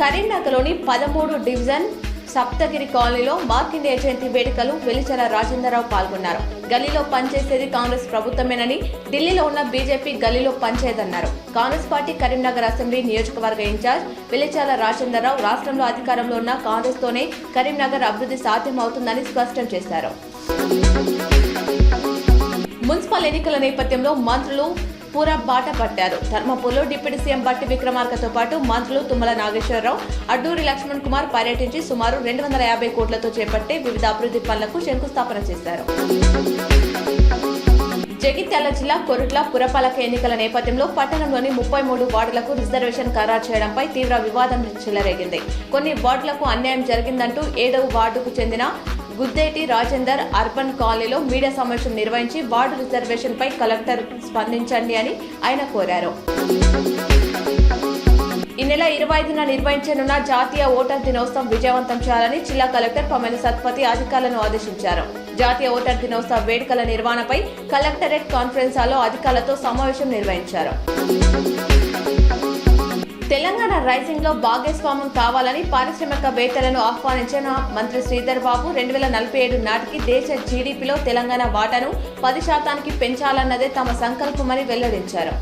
కరీంనగర్లోని 13 డివిజన్ సప్తగిరి కాలనీలో మార్కండేయ జయంతి వేడుకలు వెలిచల రాజేంద్రరావు పాల్గొన్నారు. గల్లీలో పనిచేసేది కాంగ్రెస్ ప్రభుత్వమేనని, ఢిల్లీలో ఉన్న బీజేపీ గల్లీలో పనిచేయదన్నారు. కాంగ్రెస్ పార్టీ కరీంనగర్ అసెంబ్లీ నియోజకవర్గ ఇన్ఛార్జ్ వెలిచల రాజేంద్రరావు రాష్ట్రంలో అధికారంలో ఉన్న కాంగ్రెస్ తోనే కరీంనగర్ అభివృద్ధి సాధ్యమవుతుందని స్పష్టం చేశారు. మున్సిపల్ ఎన్నికల నేపథ్యంలో మంత్రులు పూరా బాట పట్టారు. ధర్మపూర్లో డిప్యూటీ సీఎం బట్టి విక్రమార్కతో పాటు మంత్రులు తుమ్మల నాగేశ్వరరావు, అడ్డూరి లక్ష్మణ్ కుమార్ పర్యటించి సుమారు 250 కోట్లతో చేపట్టే వివిధ అభివృద్ధి పనులకు శంకుస్థాపన చేశారు. జగిత్యాల జిల్లా కొరుట్ల పురపాలక ఎన్నికల నేపథ్యంలో పట్టణంలోని 33 వార్డులకు రిజర్వేషన్ ఖరారు చేయడంపై తీవ్ర వివాదం చెలరేగింది. కొన్ని వార్డులకు అన్యాయం జరిగిందంటూ 7వ వార్డుకు చెందిన గుద్దేటి రాజేందర్ అర్బన్ కాలనీలో మీడియా సమావేశం నిర్వహించి వార్డు రిజర్వేషన్ పై కలెక్టర్ స్పందించండి అని ఆయన కోరారు. ఈ నెల 25న నిర్వహించనున్న జాతీయ ఓటర్ దినోత్సవం విజయవంతం చేయాలని జిల్లా కలెక్టర్ పమేల సత్పతి అధికారులను ఆదేశించారు. జాతీయ ఓటర్ దినోత్సవ వేడుకల నిర్వహణపై కలెక్టరేట్ కాన్ఫరెన్స్ హాల్లో అధికారులతో సమావేశం నిర్వహించారు. తెలంగాణ రైజింగ్ లో భాగస్వామ్యం కావాలని పారిశ్రామికవేత్తలను ఆహ్వానించిన మంత్రి శ్రీధర్ బాబు 2047 నాటికి దేశ జీడీపీలో తెలంగాణ వాటాను 10% పెంచాలన్నదే తమ సంకల్పమని వెల్లడించారు.